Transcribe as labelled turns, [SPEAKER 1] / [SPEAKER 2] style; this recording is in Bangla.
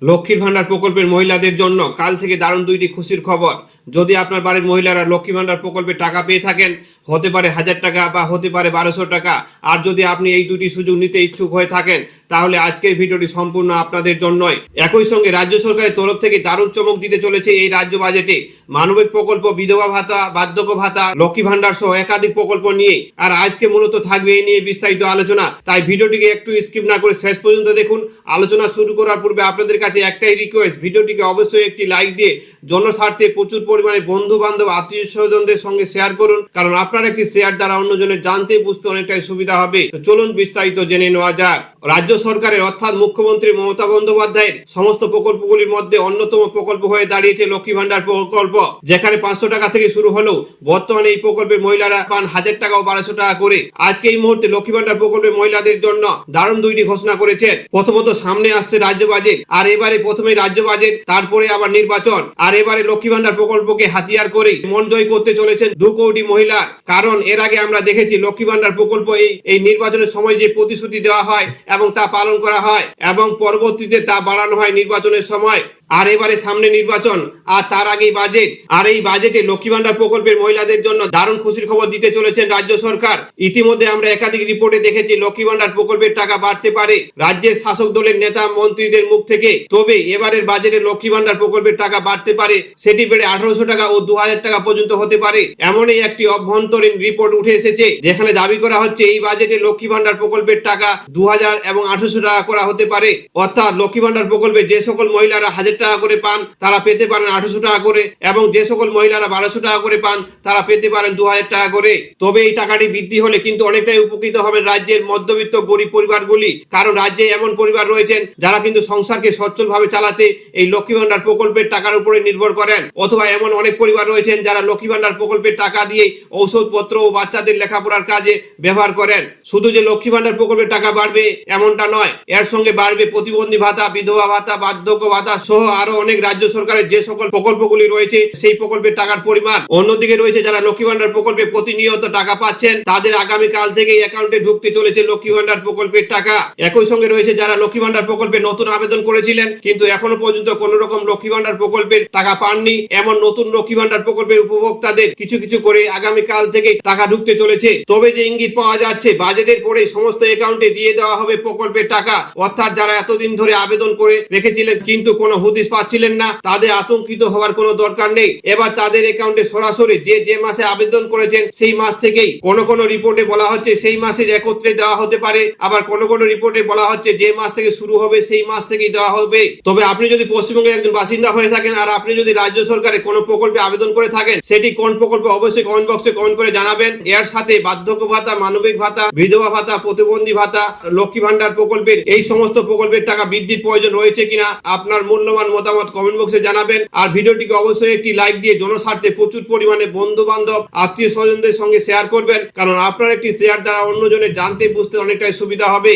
[SPEAKER 1] লক্ষ্মীর ভান্ডার প্রকল্পের মহিলাদের জন্য কাল থেকে দারুণ দুইটি খুশির খবর। যদি আপনার বাড়ির মহিলারা লক্ষ্মী ভান্ডার প্রকল্পে টাকা পেয়ে থাকেন, হতে পারে 1000 টাকা বা হতে পারে 1200 টাকা, আর যদি আপনি এই দুটি সুযোগ নিতে ইচ্ছুক হয়ে থাকেন, তাহলে আজকের ভিডিওটি সম্পূর্ণ আপনাদের জন্যই। একই সঙ্গে রাজ্য সরকারের তরফ থেকে দারুণ চমক দিতে চলেছে এই রাজ্য বাজেটে। মানবিক প্রকল্প, বিধবা ভাতা, বার্ধক্য ভাতা, লক্ষ্মী ভান্ডার সহ একাধিক প্রকল্প নিয়ে। আর আজকে মূলত থাকবে এই নিয়ে বিস্তারিত আলোচনা, তাই ভিডিওটিকে একটু স্কিপ না করে শেষ পর্যন্ত দেখুন। আলোচনা শুরু করার পূর্বে আপনাদের কাছে একটাই রিকোয়েস্ট, ভিডিওটিকে অবশ্যই একটি লাইক দিয়ে জনস্বার্থে প্রচুর পরিমাণে বন্ধু বান্ধব আত্মীয় স্বজনদের সঙ্গে শেয়ার করুন, কারণ আপনার একটি শেয়ার দ্বারা অন্যজনের জানতে বুঝতে অনেকটাই সুবিধা হবে। তো চলুন বিস্তারিত জেনে নেওয়া যাক। রাজ্য সরকারের অর্থাৎ মুখ্যমন্ত্রী মমতা বন্দ্যোপাধ্যায়ের সমস্ত প্রকল্পগুলির মধ্যে অন্যতম প্রকল্প হয়ে দাঁড়িয়েছে লক্ষ্মী ভান্ডার প্রকল্প, যেখানে 500 টাকা থেকে শুরু হলেও বর্তমানে এই প্রকল্পের মহিলারা পান 1000 টাকা ও 1200 টাকা করে। আজকে এই মুহূর্তে লক্ষ্মী ভান্ডার প্রকল্পের মহিলাদের জন্য দারুণ দুইটি ঘোষণা করেছেন। প্রথমত সামনে আসছে রাজ্য বাজেট, আর এবারে প্রথমে রাজ্য বাজেট, তারপরে আবার নির্বাচন, আর এবারে লক্ষ্মী ভান্ডার প্রকল্পকে হাতিয়ার করে মন জয় করতে চলেছেন 2 কোটি মহিলা। কারণ এর আগে আমরা দেখেছি লক্ষ্মী ভান্ডার প্রকল্প এই নির্বাচনের সময় যে প্রতিশ্রুতি দেওয়া হয় এবং তা পালন করা হয় এবং পরবর্তীতে তা বাড়ানো হয় নির্বাচনের সময়। আর এবারে সামনে নির্বাচন আর তার আগেই বাজেট, আর এই বাজেটে লক্ষ্মী ভান্ডার প্রকল্পের মহিলাদের জন্য দারুণ খুশির খবর দিতে চলেছেন রাজ্য সরকার। ইতিমধ্যে আমরা একাধিক রিপোর্টে দেখেছি লক্ষ্মী ভান্ডার প্রকল্পের টাকা বাড়তে পারে রাজ্যের শাসক দলের নেতা মন্ত্রীদের মুখ থেকে। তবে এবারের বাজেটে লক্ষ্মী ভান্ডার প্রকল্পের টাকা বাড়তে পারে, সেটি বেড়ে 1800 টাকা ও 2000 টাকা পর্যন্ত হতে পারে, এমনই একটি অভ্যন্তরীণ রিপোর্ট উঠে এসেছে, যেখানে দাবি করা হচ্ছে এই বাজেটে লক্ষ্মী ভান্ডার প্রকল্পের টাকা 2000 এবং 1800 টাকা করা হতে পারে। অর্থাৎ লক্ষ্মী ভান্ডার প্রকল্পে যে সকল মহিলারা 1000 টাকা করে পান তারা পেতে পারেন 1800 টাকা করে, এবং যে সকল মহিলারা 1200 টাকা করে পান তারা পেতে পারেন 2000 টাকা করে। তবে এই টাকাটি বৃদ্ধি হলে কিন্তু অনেকটাই উপকৃত হবেন রাজ্যের মধ্যবিত্ত গরিব পরিবারগুলি, কারণ রাজ্যে এমন পরিবার রয়েছেন যারা কিন্তু সংসারকে সচ্ছলভাবে চালাতে এই লক্ষ্মী ভান্ডার প্রকল্পের টাকার উপরে নির্ভর করেন, অথবা এমন অনেক পরিবার রয়েছেন যারা লক্ষ্মী ভান্ডার প্রকল্পের টাকা দিয়ে ঔষধপত্র ও বাচ্চাদের লেখাপড়ার কাজে ব্যবহার করেন। শুধু যে লক্ষ্মী ভান্ডার প্রকল্পের টাকা বাড়বে এমনটা নয়, এর সঙ্গে বাড়বে প্রতিবন্ধী ভাতা, বিধবা ভাতা, বার্ধক্য ভাতা সহ আরো অনেক রাজ্য সরকারের যে সকল প্রকল্পগুলি রয়েছে সেই প্রকল্পের টাকার পরিমাণ। অন্যদিকে রয়েছে যারা লক্ষ্মী ভান্ডার প্রকল্পে প্রতিনিয়ত টাকা পাচ্ছেন, তাদের আগামী কাল থেকে অ্যাকাউন্টে ঢুকতে চলেছে লক্ষ্মী ভান্ডার প্রকল্পের টাকা। একই সঙ্গে রয়েছে যারা লক্ষ্মী ভান্ডার প্রকল্পে নতুন আবেদন করেছিলেন কিন্তু এখনো পর্যন্ত কোন রকম লক্ষ্মী ভান্ডার প্রকল্পের টাকা পাননি, এমন নতুন লক্ষ্মী ভান্ডার প্রকল্পের উপভোক্তাদের কিছু কিছু করে আগামী কাল থেকে টাকা ঢুকতে চলেছে। তবে যে ইঙ্গিত পাওয়া যাচ্ছে, বাজেটের পরে সমস্ত অ্যাকাউন্টে দিয়ে দেওয়া হবে প্রকল্পের টাকা। অর্থাৎ যারা এতদিন ধরে আবেদন করে রেখেছিলেন কিন্তু কোনো হুদিস পাচ্ছিলেন না, তাদের আতঙ্কিত হওয়ার কোনো দরকার নেই। এবার তাদের অ্যাকাউন্টে সরাসরি যে মাসে আবেদন করেছেন সেই মাস থেকেই, কোন রিপোর্টে বলা হচ্ছে সেই মাসে একত্রে দেওয়া হতে পারে, আবার কোন রিপোর্টে বলা হচ্ছে যে মাস থেকে শুরু হবে সেই মাস থেকেই দেওয়া হবে। তবে আপনি যদি পশ্চিমবঙ্গের একজন বাসিন্দা হয়ে থাকেন আর আপনি যদি রাজ্য সরকারের কোনো প্রকল্পে আবেদন করে থাকেন, সেটি কোন প্রকল্প অবশ্যই কমেন্ট বক্সে কমেন্ট করে জানাবেন। এর সাথে বার্ধক্য ভাতা, মানবিক ভাতা, বিধবা ভাতা, প্রতিবন্ধী ভাতা, লক্ষ্মী ভান্ডার প্রকল্পের এই সমস্ত প্রকল্পের টাকা বৃদ্ধির প্রয়োজন রয়েছে কিনা আপনার মূল্যবান মতামত কমেন্ট বক্সে জানাবেন। আর ভিডিওটিকে অবশ্যই একটি লাইক দিয়ে জনস্বার্থে প্রচুর পরিমাণে বন্ধু বান্ধব আত্মীয় স্বজনদের সঙ্গে শেয়ার করবেন, কারণ আপনার একটি শেয়ার দ্বারা অন্যজনের জানতে বুঝতে অনেকটাই সুবিধা হবে।